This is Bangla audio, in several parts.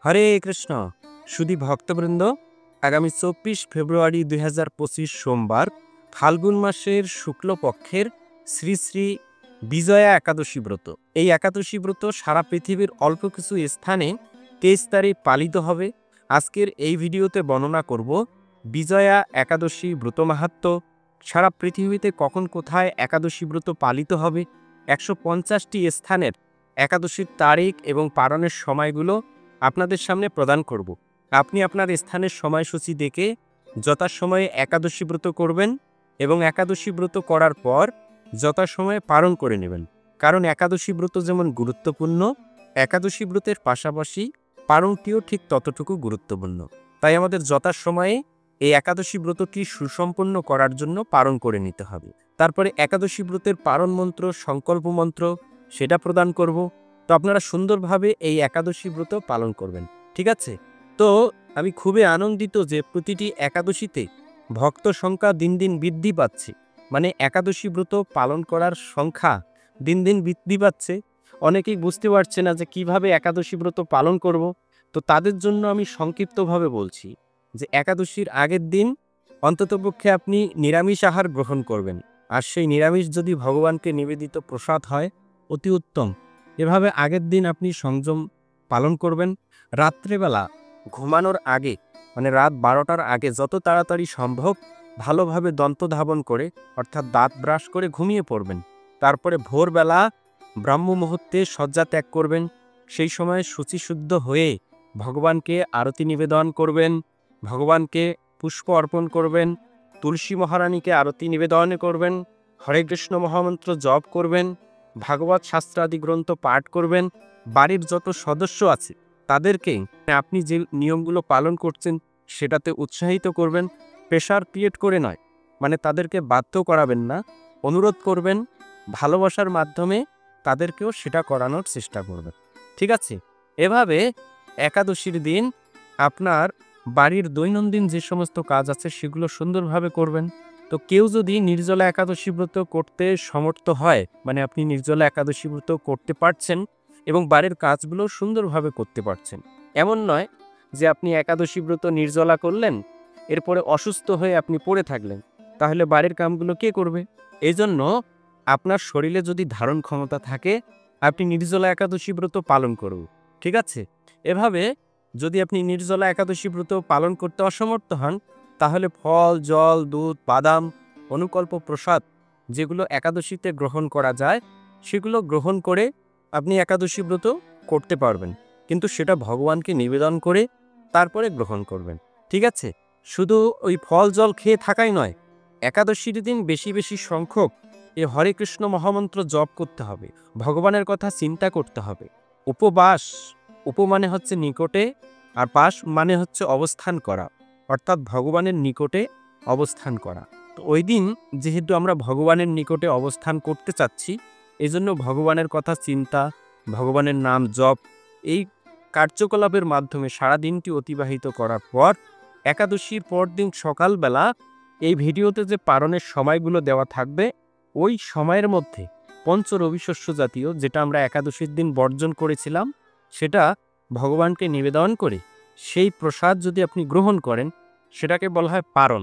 হরে কৃষ্ণ সুধী ভক্তবৃন্দ, আগামী 24 ফেব্রুয়ারি 2025 সোমবার ফাল্গুন মাসের শুক্লপক্ষের শ্রী শ্রী বিজয়া একাদশী ব্রত। এই একাদশী ব্রত সারা পৃথিবীর অল্প কিছু স্থানে 23 তারিখ পালিত হবে। আজকের এই ভিডিওতে বর্ণনা করব বিজয়া একাদশী ব্রত মাহাত্ম্য, সারা পৃথিবীতে কখন কোথায় একাদশী ব্রত পালিত হবে, 150টি স্থানের একাদশীর তারিখ এবং পালনের সময়গুলো আপনাদের সামনে প্রদান করব। আপনি আপনার স্থানের সময়সূচি দেখে যথাসময়ে একাদশী ব্রত করবেন এবং একাদশী ব্রত করার পর যথাসময়ে পালন করে নেবেন। কারণ একাদশী ব্রত যেমন গুরুত্বপূর্ণ, একাদশী ব্রতের পাশাপাশি পালনটিও ঠিক ততটুকু গুরুত্বপূর্ণ। তাই আমাদের যথাসময়ে এই একাদশী ব্রতটি সুসম্পন্ন করার জন্য পালন করে নিতে হবে। তারপরে একাদশী ব্রতের পালন মন্ত্র, সংকল্প মন্ত্র সেটা প্রদান করব। তো আপনারা সুন্দরভাবে এই একাদশী ব্রত পালন করবেন, ঠিক আছে? তো আমি খুবই আনন্দিত যে প্রতিটি একাদশীতে ভক্ত সংখ্যা দিন দিন বৃদ্ধি পাচ্ছে। মানে একাদশী ব্রত পালন করার সংখ্যা দিন দিন বৃদ্ধি পাচ্ছে। অনেকেই বুঝতে পারছে না যে কিভাবে একাদশী ব্রত পালন করব। তো তাদের জন্য আমি সংক্ষিপ্তভাবে বলছি যে একাদশীর আগের দিন অন্ততপক্ষে আপনি নিরামিষ আহার গ্রহণ করবেন। আর সেই নিরামিষ যদি ভগবানকে নিবেদিত প্রসাদ হয় অতি উত্তম। এভাবে আগের দিন আপনি সংযম পালন করবেন। রাত্রেবেলা ঘুমানোর আগে মানে রাত 12টার আগে যত তাড়াতাড়ি সম্ভব ভালোভাবে দন্ত ধাবন করে অর্থাৎ দাঁত ব্রাশ করে ঘুমিয়ে পড়বেন। তারপরে ভোরবেলা ব্রাহ্ম মুহূর্তে শয্যা ত্যাগ করবেন। সেই সময় শুচিশুদ্ধ হয়ে ভগবানকে আরতি নিবেদন করবেন, ভগবানকে পুষ্প অর্পণ করবেন, তুলসী মহারানীকে আরতি নিবেদন করবেন, হরে কৃষ্ণ মহামন্ত্র জপ করবেন, ভাগবত শাস্ত্রাদি গ্রন্থ পাঠ করবেন। বাড়ির যত সদস্য আছে তাদেরকে আপনি যে নিয়মগুলো পালন করছেন সেটাতে উৎসাহিত করবেন। প্রেশার ক্রিয়েট করে নয়, মানে তাদেরকে বাধ্য করাবেন না, অনুরোধ করবেন, ভালোবাসার মাধ্যমে তাদেরকেও সেটা করানোর চেষ্টা করবেন, ঠিক আছে? এভাবে একাদশীর দিন আপনার বাড়ির দৈনন্দিন যে সমস্ত কাজ আছে সেগুলো সুন্দরভাবে করবেন। তো কেউ যদি নির্জলা একাদশী ব্রত করতে সমর্থ হয়, মানে আপনি নির্জলা একাদশী ব্রত করতে পারছেন এবং বাড়ির কাজগুলো সুন্দরভাবে করতে পারছেন, এমন নয় যে আপনি একাদশী ব্রত নির্জলা করলেন এরপরে অসুস্থ হয়ে আপনি পড়ে থাকলেন, তাহলে বাড়ির কামগুলো কে করবে? এই জন্য আপনার শরীরে যদি ধারণ ক্ষমতা থাকে আপনি নির্জলা একাদশী ব্রত পালন করুন, ঠিক আছে? এভাবে যদি আপনি নির্জলা একাদশী ব্রত পালন করতে অসমর্থ হন তাহলে ফল, জল, দুধ, বাদাম, অনুকল্প প্রসাদ যেগুলো একাদশীতে গ্রহণ করা যায় সেগুলো গ্রহণ করে আপনি একাদশী ব্রত করতে পারবেন, কিন্তু সেটা ভগবানকে নিবেদন করে তারপরে গ্রহণ করবেন, ঠিক আছে? শুধু ওই ফল জল খেয়ে থাকাই নয়, একাদশীর দিন বেশি বেশি সংখ্যক এই হরে কৃষ্ণ মহামন্ত্র জপ করতে হবে, ভগবানের কথা চিন্তা করতে হবে। উপবাস, উপ মানে হচ্ছে নিকটে, আর বাস মানে হচ্ছে অবস্থান করা, অর্থাৎ ভগবানের নিকটে অবস্থান করা। তো ওই দিন যেহেতু আমরা ভগবানের নিকটে অবস্থান করতে চাচ্ছি, এই জন্য ভগবানের কথা চিন্তা, ভগবানের নাম জপ এই কার্যকলাপের মাধ্যমে সারাদিনটি অতিবাহিত করার পর একাদশীর পরদিন সকালবেলা এই ভিডিওতে যে পালনের সময়গুলো দেওয়া থাকবে ওই সময়ের মধ্যে পঞ্চ রবি শস্য জাতীয়, যেটা আমরা একাদশীর দিন বর্জন করেছিলাম, সেটা ভগবানকে নিবেদন করে সেই প্রসাদ যদি আপনি গ্রহণ করেন সেটাকে বলা হয় পারণ।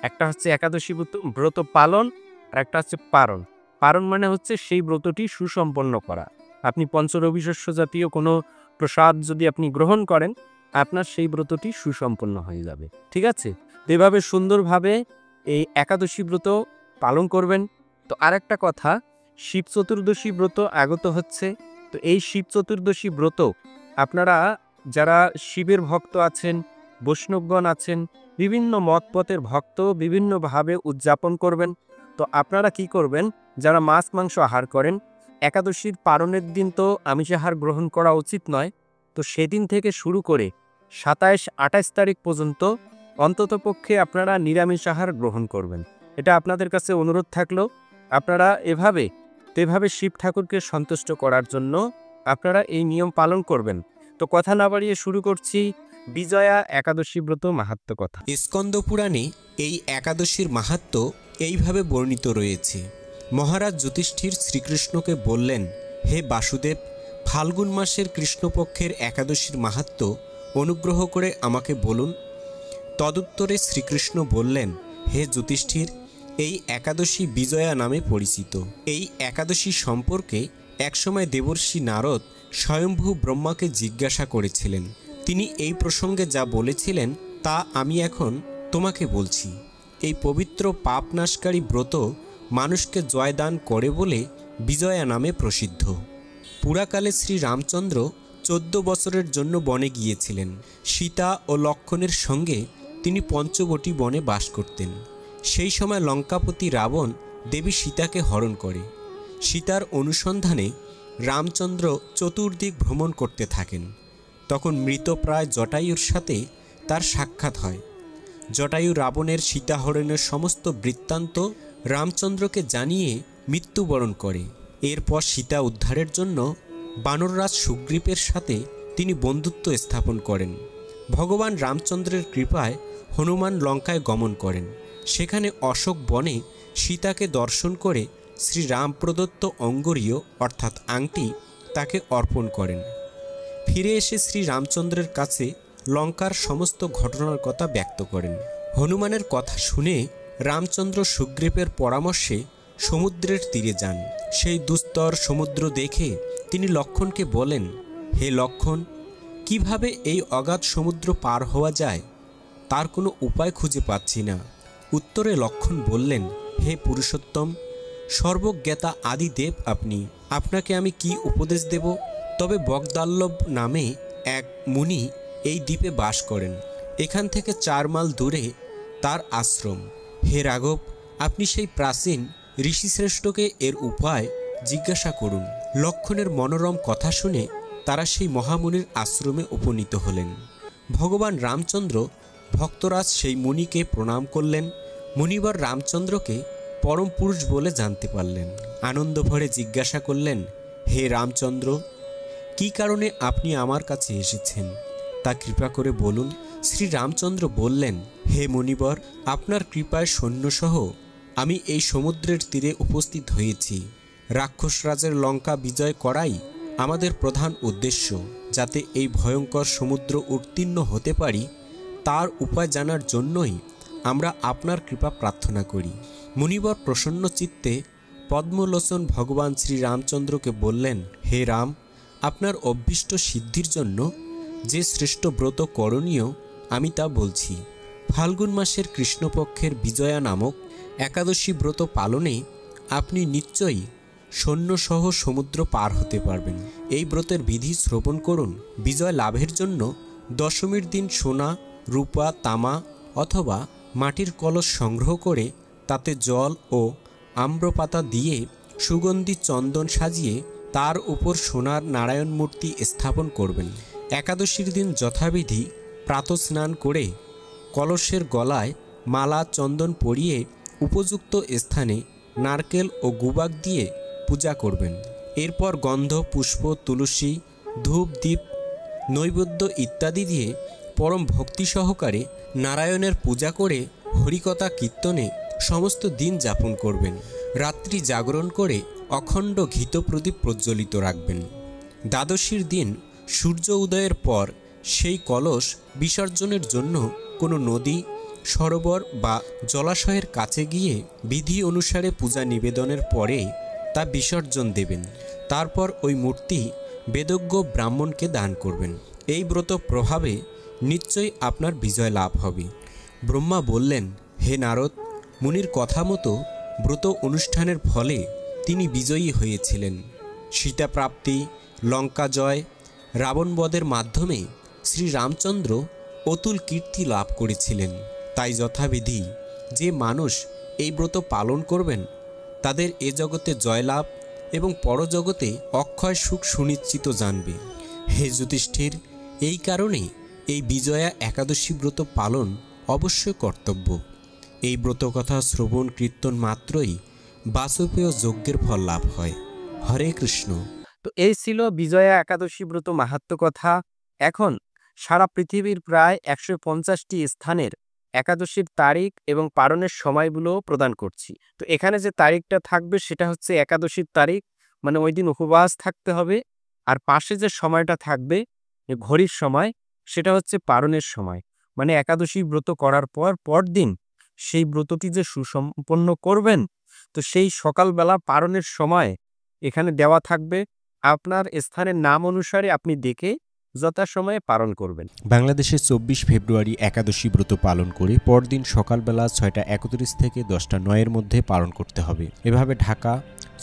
একটা হচ্ছে একাদশী ব্রত পালন আর একটা হচ্ছে পারণ। পারণ মানে হচ্ছে সেই ব্রতটি সুসম্পন্ন করা। আপনি পঞ্চরবি শস্য জাতীয় কোনো প্রসাদ যদি আপনি গ্রহণ করেন আপনার সেই ব্রতটি সুসম্পন্ন হয়ে যাবে, ঠিক আছে? এভাবে সুন্দরভাবে এই একাদশী ব্রত পালন করবেন। তো আরেকটা কথা, শিব চতুর্দশী ব্রত আগত হচ্ছে। তো এই শিব চতুর্দশী ব্রত আপনারা যারা শিবের ভক্ত আছেন, বৈষ্ণবগণ আছেন, বিভিন্ন মতপথের ভক্ত বিভিন্নভাবে উদযাপন করবেন। তো আপনারা কি করবেন, যারা মাছ মাংস আহার করেন, একাদশীর পালনের দিন তো আমিষ আহার গ্রহণ করা উচিত নয়। তো সেদিন থেকে শুরু করে 27-28 তারিখ পর্যন্ত অন্ততপক্ষে আপনারা নিরামিষ আহার গ্রহণ করবেন। এটা আপনাদের কাছে অনুরোধ থাকলো। আপনারা এভাবে শিব ঠাকুরকে সন্তুষ্ট করার জন্য আপনারা এই নিয়ম পালন করবেন। তো কথা না বাড়িয়ে শুরু করছি বিজয়া একাদশী ব্রত মাহাত্ম্য কথা। স্কন্দ পুরাণে এই একাদশীর মাহাত্ম্য এইভাবে বর্ণিত রয়েছে। মহারাজ যুধিষ্ঠির শ্রীকৃষ্ণকে বললেন, হে বাসুদেব, ফাল্গুন মাসের কৃষ্ণপক্ষের একাদশীর মাহাত্ম্য অনুগ্রহ করে আমাকে বলুন। তদুত্তরে শ্রীকৃষ্ণ বললেন, হে যুধিষ্ঠির, এই একাদশী বিজয়া নামে পরিচিত। এই একাদশী সম্পর্কে একসময় দেবর্ষি নারদ স্বয়ম্ভু ব্রহ্মাকে জিজ্ঞাসা করেছিলেন। তিনি এই প্রসঙ্গে যা বলেছিলেন তা আমি এখন তোমাকে বলছি। এই পবিত্র পাপনাশকারী ব্রত মানুষকে জয়দান করে বলে বিজয়া নামে প্রসিদ্ধ। পুরাকালে শ্রী রামচন্দ্র 14 বছরের জন্য বনে গিয়েছিলেন। সীতা ও লক্ষ্মণের সঙ্গে তিনি পঞ্চবটী বনে বাস করতেন। সেই সময় লঙ্কাপতি রাবণ দেবী সীতাকে হরণ করে। সীতার অনুসন্ধানে রামচন্দ্র চতুর্দিক ভ্রমণ করতে থাকেন। তখন মৃতপ্রায় জটায়ুর সাথে তার সাক্ষাৎ হয়। জটায়ু রাবণের সীতাহরণের সমস্ত বৃত্তান্ত রামচন্দ্রকে জানিয়ে মৃত্যুবরণ করে। এরপর সীতা উদ্ধারের জন্য বানররাজ সুগ্রীবের সাথে তিনি বন্ধুত্ব স্থাপন করেন। ভগবান রামচন্দ্রের কৃপায় হনুমান লঙ্কায় গমন করেন। সেখানে অশোক বনে সীতাকে দর্শন করে শ্রীরাম প্রদত্ত অঙ্গরীয় অর্থাৎ আংটি তাকে অর্পণ করেন। ফিরে এসে শ্রী রামচন্দ্রের কাছে লঙ্কার সমস্ত ঘটনার কথা ব্যক্ত করেন। হনুমানের কথা শুনে রামচন্দ্র সুগ্রীবের পরামর্শে সমুদ্রের তীরে যান। সেই দুস্তর সমুদ্র দেখে তিনি লক্ষ্মণকে বলেন, হে লক্ষ্মণ, কিভাবে এই অগাধ সমুদ্র পার হওয়া যায় তার কোনো উপায় খুঁজে পাচ্ছি না। উত্তরে লক্ষ্মণ বললেন, হে পুরুষোত্তম, সর্বজ্ঞাতা আদিদেব আপনি, আপনাকে আমি কি উপদেশ দেব? তবে বগদাল্লভ নামে এক মুনি এই দ্বীপে বাস করেন। এখান থেকে 4 মাইল দূরে তার আশ্রম। হে রাঘব, আপনি সেই প্রাচীন ঋষিশ্রেষ্ঠকে এর উপায় জিজ্ঞাসা করুন। লক্ষ্মণের মনোরম কথা শুনে তারা সেই মহামুনির আশ্রমে উপনীত হলেন। ভগবান রামচন্দ্র ভক্তরাজ সেই মুনিকে প্রণাম করলেন। মুনিবর রামচন্দ্রকে পরম পুরুষ বলে জানতে পারলেন। আনন্দ ভরে জিজ্ঞাসা করলেন, হে রামচন্দ্র, কি কারণে আপনি আমার কাছে এসেছেন তা কৃপা করে বলুন। শ্রী রামচন্দ্র বললেন, হে মুনিবর, আপনার কৃপায় সৈন্যসহ আমি এই সমুদ্রের তীরে উপস্থিত হয়েছি। রাক্ষসরাজের লঙ্কা বিজয় করাই আমাদের প্রধান উদ্দেশ্য। যাতে এই ভয়ঙ্কর সমুদ্র উত্তীর্ণ হতে পারি তার উপায় জানার জন্যই আমরা আপনার কৃপা প্রার্থনা করি। মুনিবর প্রসন্ন চিত্তে পদ্মলোচন ভগবান শ্রী রামচন্দ্রকে বললেন, হে রাম, আপনার অভীষ্ট সিদ্ধির জন্য যে শ্রেষ্ঠ ব্রত করণীয় আমি তা বলছি। ফাল্গুন মাসের কৃষ্ণপক্ষের বিজয়া নামক একাদশী ব্রত পালনে আপনি নিশ্চয়ই সৈন্যসহ সমুদ্র পার হতে পারবেন। এই ব্রতের বিধি শ্রবণ করুন। বিজয় লাভের জন্য দশমীর দিন সোনা, রূপা, তামা অথবা মাটির কলস সংগ্রহ করে তাতে জল ও আম্রপাতা দিয়ে সুগন্ধি চন্দন সাজিয়ে তার উপর সোনার নারায়ণ মূর্তি স্থাপন করবেন। একাদশীর দিন যথাবিধি প্রাতঃস্নান করে কলসের গলায় মালা চন্দন পরিয়ে উপযুক্ত স্থানে নারকেল ও গুবাক দিয়ে পূজা করবেন। এরপর গন্ধ, পুষ্প, তুলসী, ধূপ, দীপ, নৈবেদ্য ইত্যাদি দিয়ে পরম ভক্তি সহকারে নারায়ণের পূজা করে হরিকথা কীর্তনে সমস্ত দিন যাপন করবেন। রাত্রি জাগরণ করে অখণ্ড ঘিত প্রদীপ প্রজ্বলিত রাখবেন। দ্বাদশীর দিন সূর্য উদয়ের পর সেই কলস বিসর্জনের জন্য কোনো নদী, সরোবর বা জলাশয়ের কাছে গিয়ে বিধি অনুসারে পূজা নিবেদনের পরে তা বিসর্জন দেবেন। তারপর ওই মূর্তি বেদজ্ঞ ব্রাহ্মণকে দান করবেন। এই ব্রত প্রভাবে নিশ্চয়ই আপনার বিজয় লাভ হবে। ব্রহ্মা বললেন, হে নারদ, মুনির কথা মতো ব্রত অনুষ্ঠানের ফলে তিনি বিজয়ী হয়েছিলেন। সীতা প্রাপ্তি, লঙ্কা জয়, রাবণবধের মাধ্যমে শ্রী রামচন্দ্র অতুল কীর্তি লাভ করেছিলেন। তাই যথাবিধি যে মানুষ এই ব্রত পালন করবেন তাদের এ জগতে জয়লাভ এবং পরজগতে অক্ষয় সুখ সুনিশ্চিত জানবে। হে যুধিষ্ঠির, এই কারণে এই বিজয়া একাদশী ব্রত পালন অবশ্যই কর্তব্য। এই ব্রত কথা শ্রবণ কীর্তন মাত্রই বাসপেয় যজ্ঞের ফল লাভ হয়। হরে কৃষ্ণ। তো এই ছিল বিজয়া একাদশী ব্রত মাহাত্ম্য কথা। এখন সারা পৃথিবীর প্রায় 150টি স্থানের একাদশীর তারিখ এবং পালনের সময়গুলো প্রদান করছি। তো এখানে যে তারিখটা থাকবে সেটা হচ্ছে একাদশীর তারিখ, মানে ওই দিন উপবাস থাকতে হবে। আর পাশে যে সময়টা থাকবে ঘড়ির সময়, সেটা হচ্ছে পারণের সময়, মানে একাদশী ব্রত করার পরদিন সেই ব্রতটি যে সুসম্পন্ন করবেন, তো সেই সকালবেলা পারণের সময় এখানে দেওয়া থাকবে। আপনার স্থানের নাম অনুসারে আপনি দেখে যথাসময়ে পালন করবেন। বাংলাদেশে 24 ফেব্রুয়ারি একাদশী ব্রত পালন করে পরদিন সকালবেলা 6:31 থেকে 10:09 মধ্যে পালন করতে হবে। এভাবে ঢাকা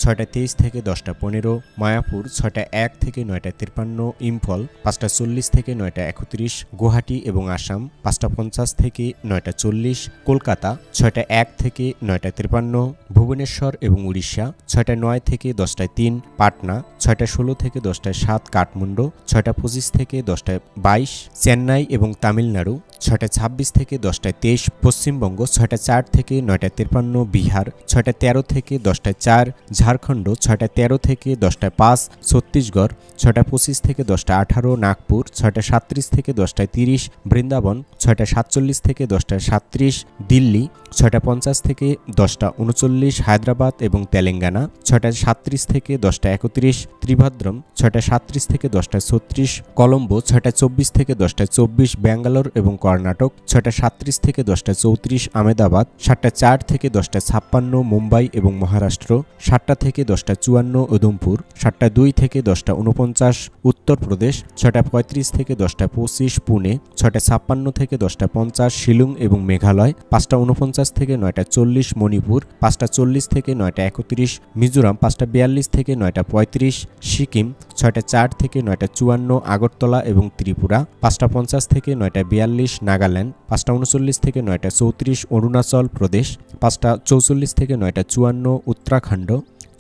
6:23 থেকে 10:15, মায়াপুর 6:01 থেকে 9:53, ইম্ফল 5:40 থেকে 9:31, গুয়াহাটি এবং আসাম 5:50 থেকে 9:40, কলকাতা 6:01 থেকে 9:53, ভুবনেশ্বর এবং উড়িষ্যা 6:09 থেকে 10:03, পাটনা 6:16 থেকে 10:07, কাঠমান্ডু 6:25 থেকে 10:22, চেন্নাই এবং তামিলনাড়ু 6:26 থেকে 10:23, পশ্চিমবঙ্গ 6:04 থেকে 9:53, বিহার 6:13 থেকে 10:04, ঝাড়খণ্ড 6:13 থেকে 10:05, ছত্তিশগড় 6:25 থেকে 10:18, নাগপুর 6:37 থেকে 10:30, বৃন্দাবন 6:47 থেকে 10:37, দিল্লি 6:50 থেকে 10:39, হায়দ্রাবাদ এবং তেলেঙ্গানা 6:37 থেকে 10:31, ত্রিভাদ্রম 6:37 থেকে 10:36, কলম্বো 6:24 থেকে 10:24, ব্যাঙ্গালোর এবং কর্ণাটক 6:37 থেকে 10:34, আহমেদাবাদ 7:04 থেকে 10:56, মুম্বাই এবং মহারাষ্ট্র 7টা থেকে 10:54, উদমপুর 7:02 থেকে 10:49, উত্তরপ্রদেশ 6:35 থেকে 10:25, পুনে 6:56 থেকে 10:50, শিলং এবং মেঘালয় 5:49 থেকে 9:40, মণিপুর 5:40 থেকে 9:31, মিজোরাম 5:42 থেকে 9:35, সিকিম 6:04 থেকে 9:54, আগরতলা এবং ত্রিপুরা 5:50 থেকে 9:42, নাগাল্যান্ড 5:39 থেকে 9:34, অরুণাচল প্রদেশ 5:44 থেকে 9:54, উত্তরাখণ্ড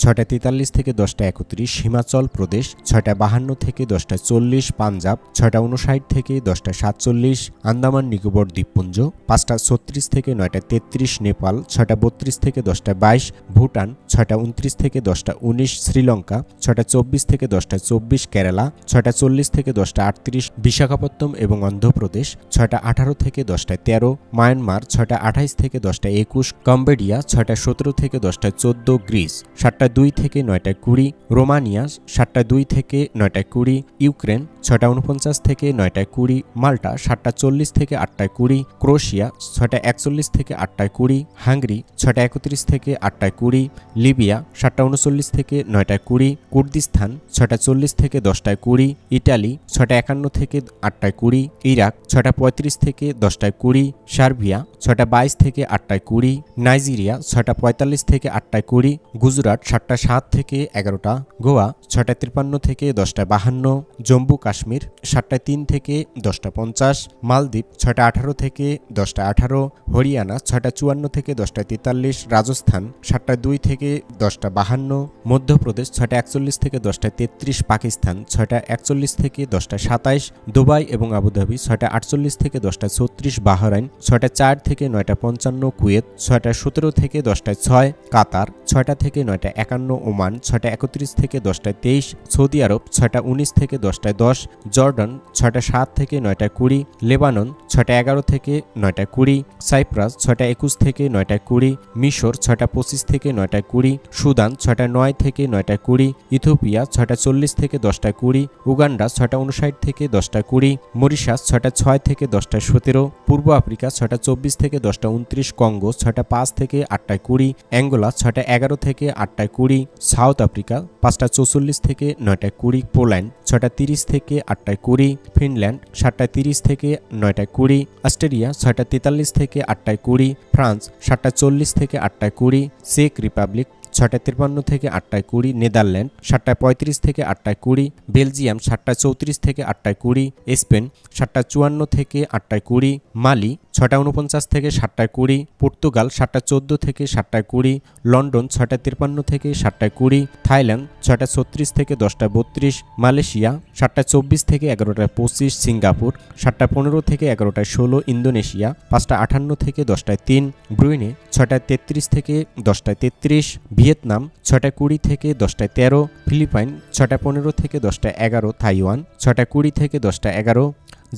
6:43 থেকে 10:31, হিমাচল প্রদেশ 6:52 থেকে 10:40, পাঞ্জাব 6:59 থেকে 10:47, আন্দামান নিকোবর দ্বীপপুঞ্জ 5:36 থেকে 9:33, নেপাল 6:32 থেকে 10:22, ভুটান 6:29 থেকে 10:19, শ্রীলঙ্কা 6:24 থেকে 10:24, কেরালা 6:40 থেকে 10:38, বিশাখাপত্তনম এবং অন্ধ্রপ্রদেশ 6:18 থেকে 10:13, মায়ানমার 6:28 থেকে 10:21, কম্বোডিয়া 6:17 থেকে 10:14, গ্রিস 7:02 থেকে 9:20, রোমানিয়া 7:02 থেকে 9:20, ইউক্রেন 6:49 থেকে 9:20, মাল্টা 7:40 থেকে 8:20, ক্রোয়েশিয়া 6:41 থেকে 8:20, হাঙ্গেরি 6:31 থেকে 8:20, লিবিয়া 7:39 থেকে 9:20, কুর্দিস্তান 6:40 থেকে 10:20, ইটালি 6:51 থেকে 8:20, ইরাক 6:35 থেকে 10:20, সার্বিয়া 6:22 থেকে 8:20, নাইজেরিয়া 6:45 থেকে 8:20, গুজরাট 7:07 থেকে 11টা, গোয়া 6:53 থেকে 10:52, জম্মু কাশ্মীর 7:03 থেকে 10:50, মালদ্বীপ 6:18 থেকে 10:18, হরিয়ানা 6:54 থেকে 10:43, রাজস্থান 7:02 থেকে 10:52, মধ্যপ্রদেশ 6:41 থেকে 10:33, পাকিস্তান 6:41 থেকে 10:27, দুবাই এবং আবুধাবি 6:48 থেকে 10:36, বাহরাইন 6:04 থেকে 9:55, কুয়েত 6:17 থেকে 10:06, কাতার 6টা থেকে 9:51, ওমান 6:31 থেকে 10:23, সৌদি আরব 6:19 থেকে 10:10, জর্ডান 6:07 থেকে 9:20, লেবানন 6:11 থেকে 9:20, সাইপ্রাস 6:21 থেকে 9:20, মিশর 6:25 থেকে 9:20, সুদান 6:09 থেকে 9:20, ইথিওপিয়া 6:40 থেকে 10:20, উগান্ডা 6:59 থেকে 10:20, মরিশাস 6:06 থেকে 10:17, পূর্ব আফ্রিকা 6:24 থেকে 10:29, কঙ্গো 6:05 থেকে 8:20, অ্যাঙ্গোলা 6:11 থেকে 8:20, সাউথ আফ্রিকা 5:44 থেকে 9:20, পোল্যান্ড 6:30 থেকে 8:20, ফিনল্যান্ড 7:30 থেকে 9:20, অস্ট্রেলিয়া 6:43 থেকে 8:20, ফ্রান্স 7:40 থেকে 8:20, চেক রিপাবলিক 6:53 থেকে 8:20, নেদারল্যান্ড 7:35 থেকে 8:20, বেলজিয়াম 7:34 থেকে 8:20, স্পেন 7:54 থেকে 8:20, মালি 6:49 থেকে 7:20, পর্তুগাল 7:14 থেকে 7:20, লন্ডন 6:53 থেকে 7:20, থাইল্যান্ড 6:36 থেকে 10:32, মালয়েশিয়া 7:24 থেকে 11:25, সিঙ্গাপুর 7:15 থেকে 11:16, ইন্দোনেশিয়া 5:58 থেকে 10:03, ব্রুনেই 6:33 থেকে 10:33, ভিয়েতনাম 6:20 থেকে 10:13, ফিলিপাইন 6:15 থেকে 10:11, তাইওয়ান 6:20 থেকে 10:11,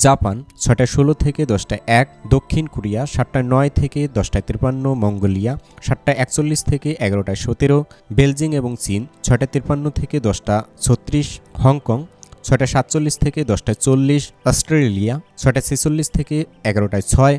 জাপান 6:16 থেকে 10:01, দক্ষিণ কোরিয়া 7:09 থেকে 10:53, মঙ্গোলিয়া 7:41 থেকে 11:17, বেলজিং এবং চীন 6:53 থেকে 10:36, হংকং 6:47 থেকে 10:40, অস্ট্রেলিয়া 6টা 46 থেকে 11টায় 6,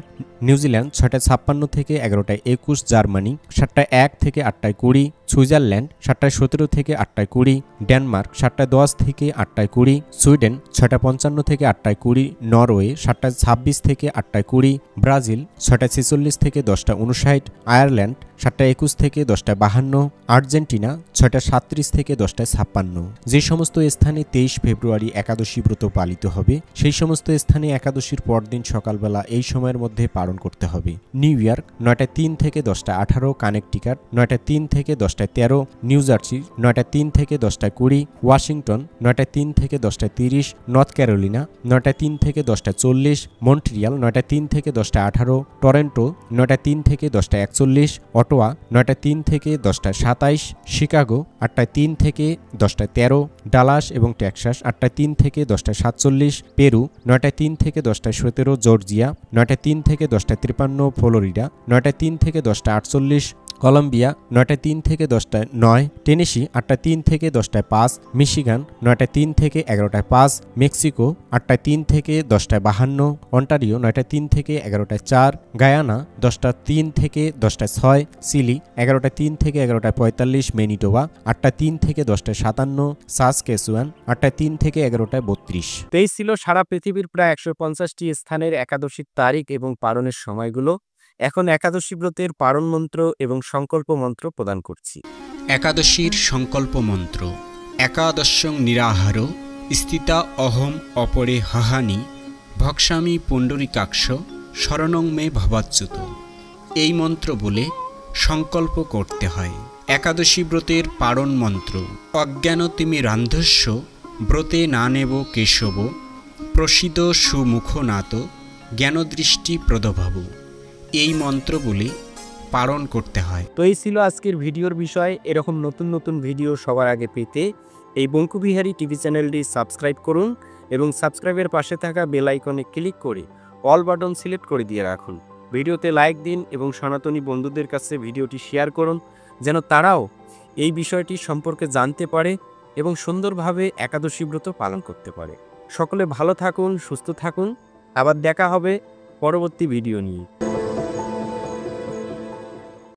নিউজিল্যান্ড 6টা 56 থেকে 11টায় 21, জার্মানি 7টায় 1 থেকে 8টায় 20, সুইজারল্যান্ড 7টায় 17 থেকে 8টায় 20, ডেনমার্ক 7টায় 10 থেকে 8টায় 20, সুইডেন 6টা 55 থেকে 8টায় 20, নরওয়ে 7টায় 26 থেকে 8টায় 20, ব্রাজিল 6টায় 46 থেকে 10টা 59, আয়ারল্যান্ড 7টায় 21 থেকে 10টায় 52, আর্জেন্টিনা 6টা 37 থেকে 10টায় 56। যে সমস্ত স্থানে 23 ফেব্রুয়ারি একাদশী ব্রত পালিত হবে সেই সমস্ত স্থানে একাদশীর পরদিন সকালবেলা এই সময়ের মধ্যে পালন করতে হবে। নিউ ইয়র্ক 9টা 3 থেকে 10টা 18, কানেকটিকাট 9টা 3 থেকে 10টায় 13, নিউ জার্সি 9টা 3 থেকে 10টায় 20, ওয়াশিংটন 9টা 3 থেকে 10টায় 30, নর্থ ক্যারোলিনা 9টা 3 থেকে 10টায় 40, মন্ট্রিয়াল 9টা 3 থেকে 10টায় 18, টরন্টো 9টা 3 থেকে 10টায় 41, অটোয়া 9টা 3 থেকে 10টায় 27, শিকাগো 8টায় 3 থেকে 10টায় 13, ডালাস এবং টেক্সাস 8টায় 3 থেকে 10টায় 47, পেরু 9টায় 3 থেকে 10টায় 17, জর্জিয়া 9টায় 3 থেকে 10টায় 53, ফ্লোরিডা 9টায় 3 থেকে 10টায় 48, কলম্বিয়া 9টায় 3 থেকে 10টায় 9, টেনেসি 8টায় 3 থেকে 10টায় 5, মিশিগান 9টায় 3 থেকে 11টায় 5, মেক্সিকো 8টায় 3 থেকে 10টায় 52, অন্টারিও 9টায় 3 থেকে 11টায় 4, গায়ানা 10টা 3 থেকে 10টায় 6, চিলি 11টায় 3 থেকে 11টায় 45, ম্যানিটোবা 8টায় 3 থেকে 10টায় 57, সাসকেচুয়ান 8টায় 3 থেকে 11টায় 32। তেই ছিল সারা পৃথিবীর প্রায় 150টি স্থানের একাদশীর তারিখ এবং পালনের সময়গুলো। এখন একাদশী ব্রতের পারণ মন্ত্র এবং সংকল্প মন্ত্র প্রদান করছি। একাদশীর সংকল্প মন্ত্র। একাদশং নিরাহার স্থিতা অহম অপরে হাহানি ভক্সামি পুণ্ডরিকাক্ষ শরণং মে ভবাচ্যুত। এই মন্ত্র বলে সংকল্প করতে হয়। একাদশী ব্রতের পারণ মন্ত্র। অজ্ঞান তিমি রান্ধস্য ব্রতে না নেব কেশব প্রসিদ সুমুখনাত জ্ঞানদৃষ্টি প্রদভাব। এই মন্ত্র বলে পালন করতে হয়। তো এই ছিল আজকের ভিডিওর বিষয়। এরকম নতুন নতুন ভিডিও সবার আগে পেতে এই বঙ্কুবিহারী টিভি চ্যানেলটি সাবস্ক্রাইব করুন এবং সাবস্ক্রাইবের পাশে থাকা বেল আইকনে ক্লিক করে অল বাটন সিলেক্ট করে দিয়ে রাখুন। ভিডিওতে লাইক দিন এবং সনাতনী বন্ধুদের কাছে ভিডিওটি শেয়ার করুন যেন তারাও এই বিষয়টি সম্পর্কে জানতে পারে এবং সুন্দরভাবে একাদশী ব্রত পালন করতে পারে। সকলে ভালো থাকুন, সুস্থ থাকুন। আবার দেখা হবে পরবর্তী ভিডিও নিয়ে।